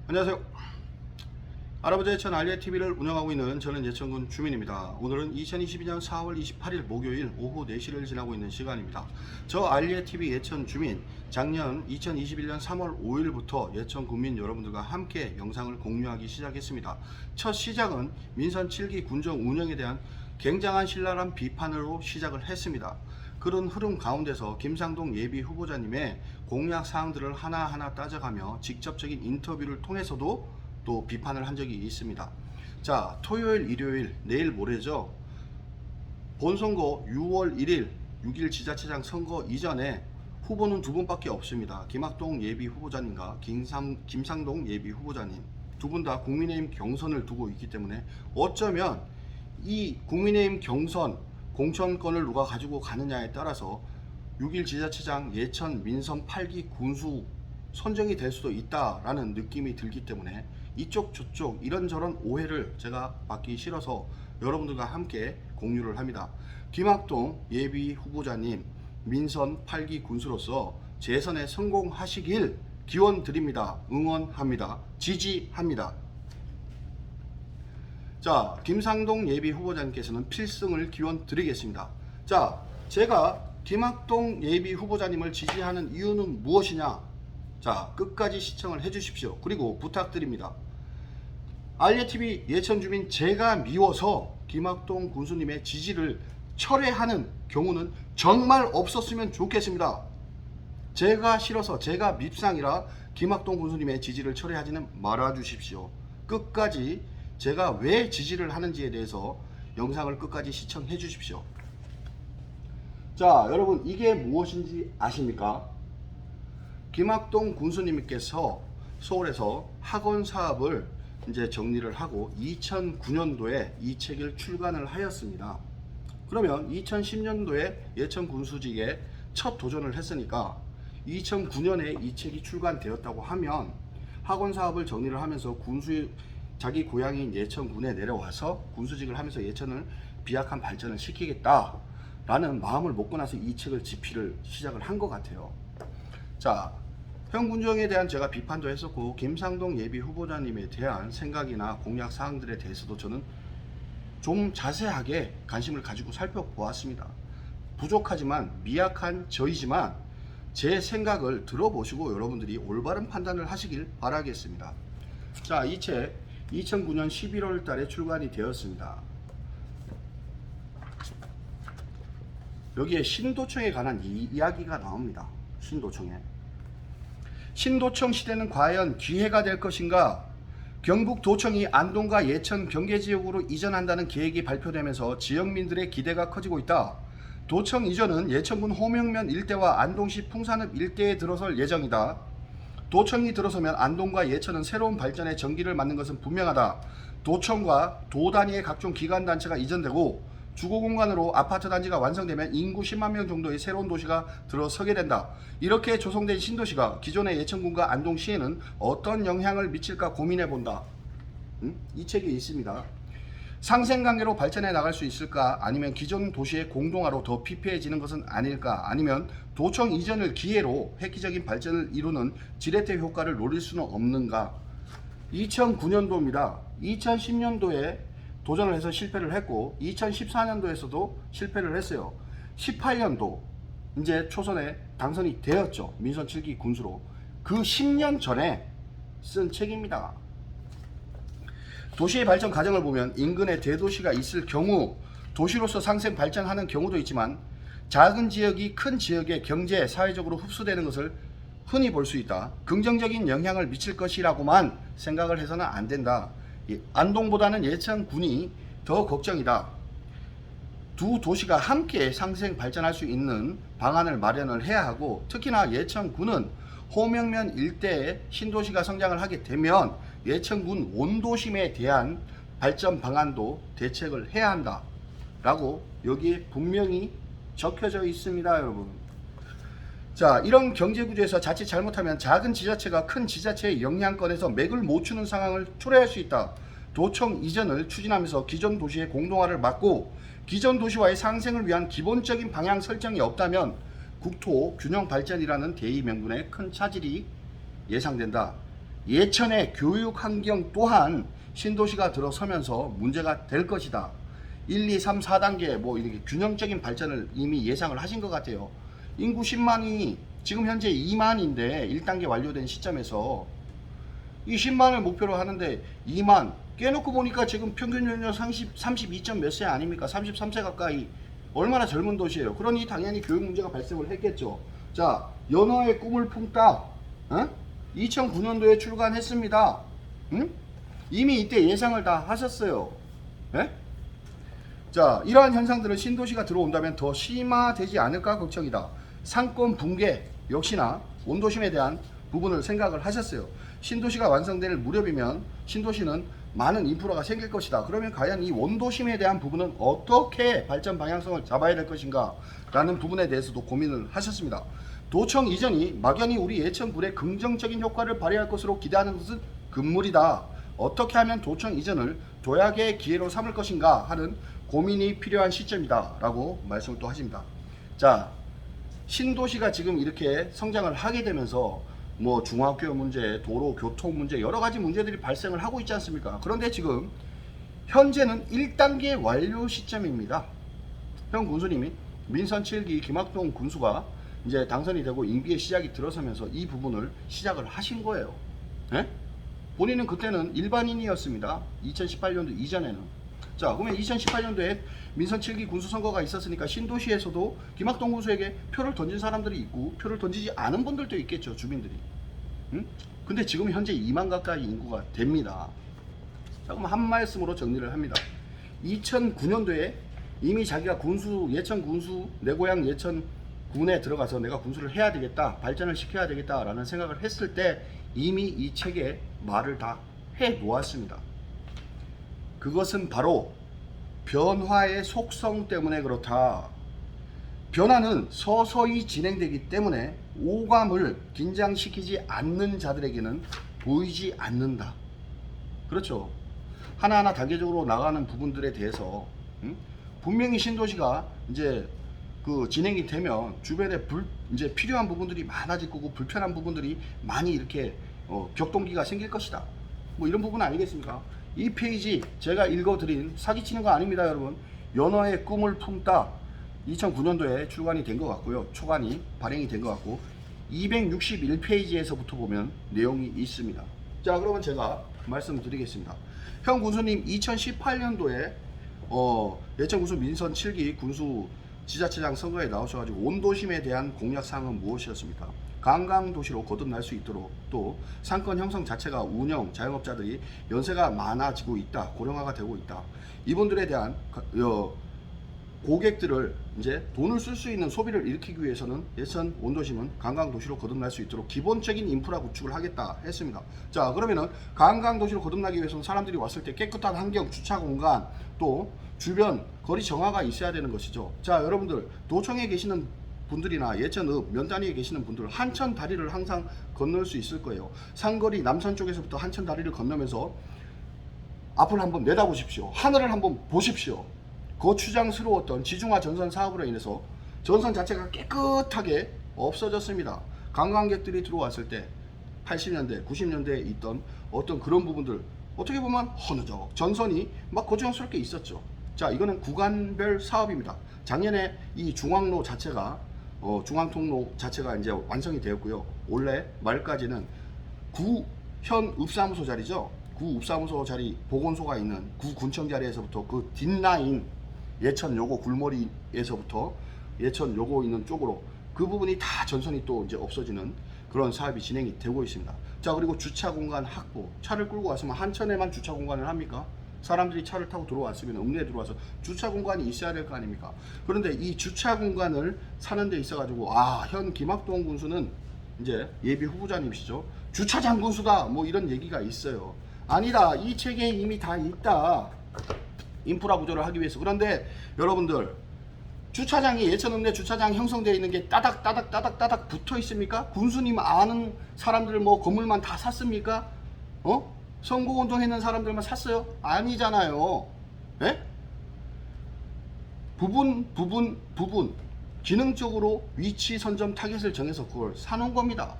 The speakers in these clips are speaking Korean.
안녕하세요. 할아버지 예천 알리TV를 운영하고 있는 저는 예천군 주민입니다. 오늘은 2022년 4월 28일 목요일 오후 4시를 지나고 있는 시간입니다. 저 알리TV 예천 주민, 작년 2021년 3월 5일부터 예천 군민 여러분들과 함께 영상을 공유하기 시작했습니다. 첫 시작은 민선 7기 군정 운영에 대한 굉장한 신랄한 비판으로 시작을 했습니다. 그런 흐름 가운데서 김상동 예비 후보자님의 공약 사항들을 하나하나 따져가며 직접적인 인터뷰를 통해서도 또 비판을 한 적이 있습니다. 자, 토요일, 일요일, 내일 모레죠. 본선거 6월 1일 6일 지자체장 선거 이전에 후보는 두 분밖에 없습니다. 김학동 예비 후보자님과 김상동 예비 후보자님 두 분 다 국민의힘 경선을 두고 있기 때문에 어쩌면 이 국민의힘 경선 공천권을 누가 가지고 가느냐에 따라서 6일 지자체장 예천 민선 8기 군수 선정이 될 수도 있다라는 느낌이 들기 때문에 이쪽 저쪽 이런저런 오해를 제가 받기 싫어서 여러분들과 함께 공유를 합니다. 김학동 예비 후보자님 민선 8기 군수로서 재선에 성공하시길 기원 드립니다. 응원합니다. 지지합니다. 자, 김상동 예비 후보자님께서는 필승을 기원 드리겠습니다. 자, 제가 김학동 예비 후보자님을 지지하는 이유는 무엇이냐? 자, 끝까지 시청을 해주십시오. 그리고 부탁드립니다. 알리TV 예천주민 제가 미워서 김학동 군수님의 지지를 철회하는 경우는 정말 없었으면 좋겠습니다. 제가 싫어서 제가 밉상이라 김학동 군수님의 지지를 철회하지는 말아주십시오. 끝까지 제가 왜 지지를 하는지에 대해서 영상을 끝까지 시청해 주십시오. 자, 여러분 이게 무엇인지 아십니까? 김학동 군수님께서 서울에서 학원 사업을 이제 정리를 하고 2009년도에 이 책을 출간을 하였습니다. 그러면 2010년도에 예천 군수직에 첫 도전을 했으니까 2009년에 이 책이 출간되었다고 하면 학원 사업을 정리를 하면서 자기 고향인 예천군에 내려와서 군수직을 하면서 예천을 비약한 발전을 시키겠다라는 마음을 먹고 나서 이 책을 집필을 시작을 한 것 같아요. 자, 현 군정에 대한 제가 비판도 했었고 김상동 예비 후보자님에 대한 생각이나 공약 사항들에 대해서도 저는 좀 자세하게 관심을 가지고 살펴보았습니다. 부족하지만 미약한 저이지만 제 생각을 들어보시고 여러분들이 올바른 판단을 하시길 바라겠습니다. 자, 이 책 2009년 11월 달에 출간이 되었습니다. 여기에 신도청에 관한 이야기가 나옵니다. 신도청 시대는 과연 기회가 될 것인가? 경북도청이 안동과 예천 경계지역으로 이전한다는 계획이 발표되면서 지역민들의 기대가 커지고 있다. 도청 이전은 예천군 호명면 일대와 안동시 풍산읍 일대에 들어설 예정이다. 도청이 들어서면 안동과 예천은 새로운 발전의 전기를 맞는 것은 분명하다. 도청과 도 단위의 각종 기관단체가 이전되고 주거공간으로 아파트 단지가 완성되면 인구 10만 명 정도의 새로운 도시가 들어서게 된다. 이렇게 조성된 신도시가 기존의 예천군과 안동시에는 어떤 영향을 미칠까 고민해본다. 이 책이 있습니다. 상생관계로 발전해 나갈 수 있을까? 아니면 기존 도시의 공동화로 더 피폐해지는 것은 아닐까? 아니면 도청 이전을 기회로 획기적인 발전을 이루는 지렛대 효과를 노릴 수는 없는가? 2009년도입니다. 2010년도에 도전을 해서 실패를 했고 2014년도에서도 실패를 했어요. 18년도 이제 초선에 당선이 되었죠. 민선 7기 군수로. 그 10년 전에 쓴 책입니다. 도시의 발전 과정을 보면 인근에 대도시가 있을 경우 도시로서 상생 발전하는 경우도 있지만 작은 지역이 큰 지역의 경제, 사회적으로 흡수되는 것을 흔히 볼 수 있다. 긍정적인 영향을 미칠 것이라고만 생각을 해서는 안 된다. 안동보다는 예천군이 더 걱정이다. 두 도시가 함께 상생 발전할 수 있는 방안을 마련을 해야 하고 특히나 예천군은 호명면 일대에 신도시가 성장을 하게 되면 예천군 원도심에 대한 발전 방안도 대책을 해야 한다 라고 여기에 분명히 적혀져 있습니다. 여러분, 자, 이런 경제구조에서 자칫 잘못하면 작은 지자체가 큰 지자체의 영향권에서 맥을 못 추는 상황을 초래할 수 있다. 도청 이전을 추진하면서 기존 도시의 공동화를 막고 기존 도시와의 상생을 위한 기본적인 방향 설정이 없다면 국토 균형 발전이라는 대의 명분에 큰 차질이 예상된다. 예천의 교육 환경 또한 신도시가 들어서면서 문제가 될 것이다. 1, 2, 3, 4단계 뭐 이렇게 균형적인 발전을 이미 예상을 하신 것 같아요. 인구 10만이 지금 현재 2만인데 1단계 완료된 시점에서 이 10만을 목표로 하는데 2만 깨놓고 보니까 지금 평균 연령 32점 몇 세 아닙니까? 33세 가까이. 얼마나 젊은 도시예요. 그러니 당연히 교육 문제가 발생을 했겠죠. 자, 연화의 꿈을 품다. 2009년도에 출간했습니다. 응? 이미 이때 예상을 다 하셨어요. 예? 자, 이러한 현상들은 신도시가 들어온다면 더 심화되지 않을까 걱정이다. 상권 붕괴 역시나 원도심에 대한 부분을 생각을 하셨어요. 신도시가 완성될 무렵이면 신도시는 많은 인프라가 생길 것이다. 그러면 과연 이 원도심에 대한 부분은 어떻게 발전 방향성을 잡아야 될 것인가 라는 부분에 대해서도 고민을 하셨습니다. 도청 이전이 막연히 우리 예천군에 긍정적인 효과를 발휘할 것으로 기대하는 것은 금물이다. 어떻게 하면 도청 이전을 도약의 기회로 삼을 것인가 하는 고민이 필요한 시점이다 라고 말씀을 또 하십니다. 자, 신도시가 지금 이렇게 성장을 하게 되면서 뭐 중학교 문제, 도로, 교통 문제 여러 가지 문제들이 발생을 하고 있지 않습니까? 그런데 지금 현재는 1단계 완료 시점입니다. 현 군수님이 민선 7기 김학동 군수가 이제 당선이 되고 임기의 시작이 들어서면서 이 부분을 시작을 하신 거예요. 네? 본인은 그때는 일반인이었습니다. 2018년도 이전에는. 자, 그러면 2018년도에 민선 7기 군수 선거가 있었으니까 신도시에서도 김학동 군수에게 표를 던진 사람들이 있고 표를 던지지 않은 분들도 있겠죠, 주민들이. 응? 근데 지금 현재 2만 가까이 인구가 됩니다. 자, 그럼 한 말씀으로 정리를 합니다. 2009년도에 이미 자기가 군수, 예천 군수, 내 고향 예천 군에 들어가서 내가 군수를 해야 되겠다, 발전을 시켜야 되겠다라는 생각을 했을 때 이미 이 책에 말을 다 해 놓았습니다. 그것은 바로 변화의 속성 때문에 그렇다. 변화는 서서히 진행되기 때문에 오감을 긴장시키지 않는 자들에게는 보이지 않는다. 그렇죠. 하나하나 단계적으로 나가는 부분들에 대해서 분명히 신도시가 이제 그 진행이 되면 주변에 이제 필요한 부분들이 많아질 거고 불편한 부분들이 많이 이렇게 격동기가 생길 것이다. 뭐 이런 부분 아니겠습니까? 이 페이지 제가 읽어드린 사기치는 거 아닙니다, 여러분. 연어의 꿈을 품다 2009년도에 출간이 된 것 같고요. 초간이 발행이 된 것 같고 261페이지에서부터 보면 내용이 있습니다. 자, 그러면 제가 말씀드리겠습니다. 현 군수님 2018년도에 예천 군수 민선 7기 군수 지자체장 선거에 나오셔가지고 원도심에 대한 공약사항은 무엇이었습니까? 관광도시로 거듭날 수 있도록 또 상권 형성 자체가 운영 자영업자들이 연세가 많아지고 있다, 고령화가 되고 있다. 이분들에 대한 고객들을 이제 돈을 쓸 수 있는 소비를 일으키기 위해서는 예천 원도심은 관광도시로 거듭날 수 있도록 기본적인 인프라 구축을 하겠다 했습니다. 자, 그러면은 관광도시로 거듭나기 위해서는 사람들이 왔을 때 깨끗한 환경, 주차 공간, 또 주변 거리 정화가 있어야 되는 것이죠. 자, 여러분들 도청에 계시는 분들이나 예천읍 면단위에 계시는 분들 한천 다리를 항상 건널 수 있을 거예요. 상거리 남산 쪽에서부터 한천 다리를 건너면서 앞을 한번 내다보십시오. 하늘을 한번 보십시오. 거추장스러웠던 지중화 전선 사업으로 인해서 전선 자체가 깨끗하게 없어졌습니다. 관광객들이 들어왔을 때 80년대, 90년대에 있던 어떤 그런 부분들 어떻게 보면 허느적 전선이 막 고추장스럽게 있었죠. 자, 이거는 구간별 사업입니다. 작년에 이 중앙로 자체가 중앙통로 자체가 이제 완성이 되었고요. 올해 말까지는 구현 읍사무소 자리죠. 구 읍사무소 자리 보건소가 있는 구 군청 자리에서부터 그 뒷라인 예천 요고 굴머리에서부터 예천 요고 있는 쪽으로 그 부분이 다 전선이 또 이제 없어지는 그런 사업이 진행이 되고 있습니다. 자, 그리고 주차 공간 확보. 차를 끌고 왔으면 한천에만 주차 공간을 합니까? 사람들이 차를 타고 들어왔으면 읍내에 들어와서 주차 공간이 있어야 될 거 아닙니까? 그런데 이 주차 공간을 사는 데 있어 가지고 현 김학동 군수는 이제 예비 후보자님이시죠. 주차장 군수다 뭐 이런 얘기가 있어요. 아니다. 이 책에 이미 다 있다. 인프라 구조를 하기 위해서. 그런데 여러분들 주차장이 예천읍내 주차장 형성되어 있는 게 따닥 붙어 있습니까? 군수님 아는 사람들 뭐 건물만 다 샀습니까? 선거운동 했는 사람들만 샀어요? 아니잖아요. 예? 부분 기능적으로 위치 선점 타겟을 정해서 그걸 사놓은 겁니다.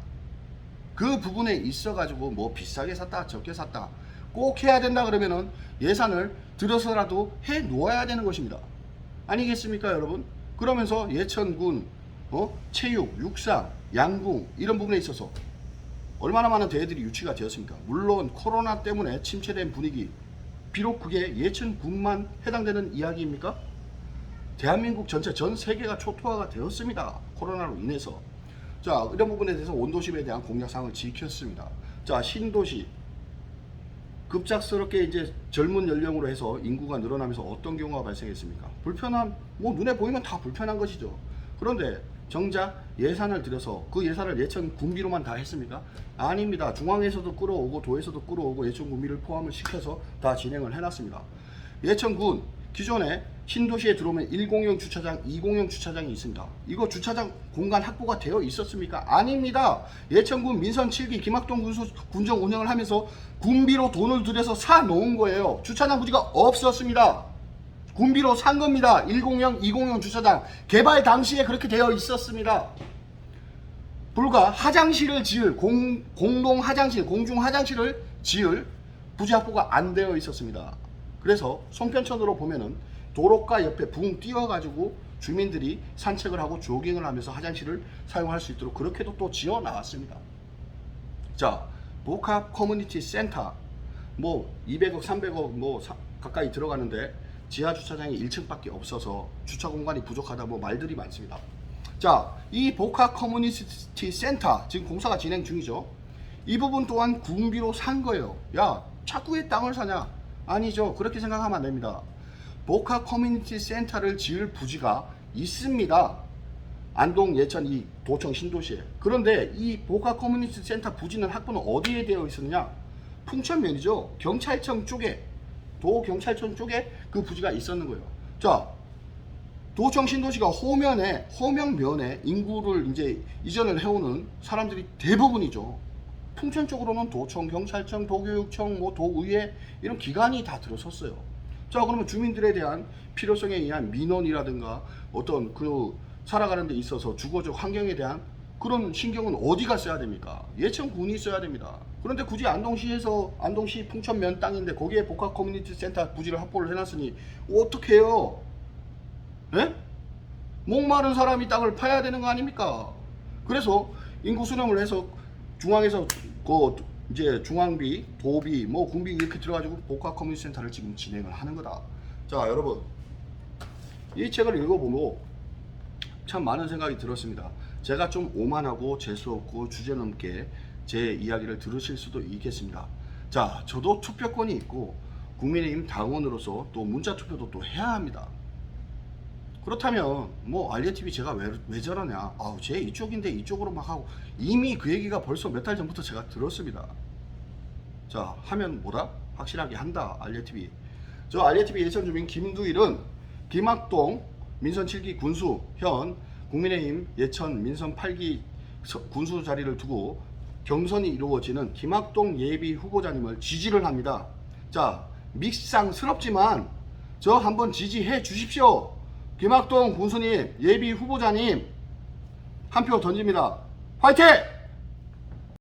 그 부분에 있어 가지고 뭐 비싸게 샀다 적게 샀다 꼭 해야 된다 그러면은 예산을 들여서라도 해 놓아야 되는 것입니다. 아니겠습니까 여러분? 그러면서 예천군 체육, 육상, 양궁 이런 부분에 있어서 얼마나 많은 대회들이 유치가 되었습니까? 물론 코로나 때문에 침체된 분위기, 비록 그게 예천군만 해당되는 이야기입니까? 대한민국 전체 전 세계가 초토화가 되었습니다. 코로나로 인해서. 자, 이런 부분에 대해서 원도심에 대한 공약사항을 지켰습니다. 자, 신도시 급작스럽게 이제 젊은 연령으로 해서 인구가 늘어나면서 어떤 경우가 발생했습니까? 불편함, 뭐 눈에 보이면 다 불편한 것이죠. 그런데 정작 예산을 들여서 그 예산을 예천 군비로만 다 했습니까? 아닙니다. 중앙에서도 끌어오고 도에서도 끌어오고 예천 군비를 포함을 시켜서 다 진행을 해놨습니다. 예천군 기존에 신도시에 들어오면 1공용 주차장, 2공용 주차장이 있습니다. 이거 주차장 공간 확보가 되어 있었습니까? 아닙니다. 예천군 민선 7기 김학동 군정 운영을 하면서 군비로 돈을 들여서 사 놓은 거예요. 주차장 부지가 없었습니다. 군비로 산 겁니다. 1공용, 2공용 주차장 개발 당시에 그렇게 되어 있었습니다. 불과 화장실을 지을 공동 화장실, 공중 화장실을 지을 부지 확보가 안 되어 있었습니다. 그래서 송편천으로 보면은 도로가 옆에 붕 띄워가지고 주민들이 산책을 하고 조깅을 하면서 화장실을 사용할 수 있도록 그렇게도 또 지어 나왔습니다. 자, 복합 커뮤니티 센터 뭐 200억, 300억 뭐 가까이 들어가는데 지하 주차장이 1층밖에 없어서 주차 공간이 부족하다 뭐 말들이 많습니다. 자, 이 복합 커뮤니티 센터 지금 공사가 진행 중이죠. 이 부분 또한 군비로 산 거예요. 야, 자꾸의 땅을 사냐? 아니죠. 그렇게 생각하면 안 됩니다. 복합 커뮤니티 센터를 지을 부지가 있습니다. 안동, 예천, 이 도청, 신도시에. 그런데 이 복합 커뮤니티 센터 부지는 확보는 어디에 되어 있었느냐? 풍천면이죠. 경찰청 쪽에, 도경찰청 쪽에 그 부지가 있었는 거예요. 자, 도청, 신도시가 호명면에 인구를 이제 이전을 해오는 사람들이 대부분이죠. 풍천 쪽으로는 도청, 경찰청, 도교육청, 뭐 도의회 이런 기관이 다 들어섰어요. 자, 그러면 주민들에 대한 필요성에 의한 민원이라든가 어떤 그 살아가는 데 있어서 주거적 환경에 대한 그런 신경은 어디가 써야 됩니까? 예천군이 써야 됩니다. 그런데 굳이 안동시에서 안동시 풍천면 땅인데 거기에 복합 커뮤니티 센터 부지를 확보를 해놨으니 어떻게 해요? 예? 목마른 사람이 땅을 파야 되는 거 아닙니까? 그래서 인구 수렴을 해서 중앙에서 그 이제 중앙비, 도비, 뭐 군비 이렇게 들어가지고 복합 커뮤니티 센터를 지금 진행을 하는 거다. 자, 여러분 이 책을 읽어보고 참 많은 생각이 들었습니다. 제가 좀 오만하고 재수없고 주제넘게 제 이야기를 들으실 수도 있겠습니다. 자, 저도 투표권이 있고 국민의힘 당원으로서 또 문자투표도 또 해야 합니다. 그렇다면 뭐 알리TV 제가 왜 저러냐, 제 이쪽인데 이쪽으로 막 하고, 이미 그 얘기가 벌써 몇 달 전부터 제가 들었습니다. 자, 하면 뭐다? 확실하게 한다. 알리TV. 저 알리TV 예천주민 김두일은 김학동 민선 7기 군수, 현 국민의힘 예천 민선 8기 군수 자리를 두고 경선이 이루어지는 김학동 예비 후보자님을 지지를 합니다. 자, 밉상스럽지만 저 한번 지지해 주십시오. 김학동 군수님, 예비 후보자님 한 표 던집니다. 화이팅!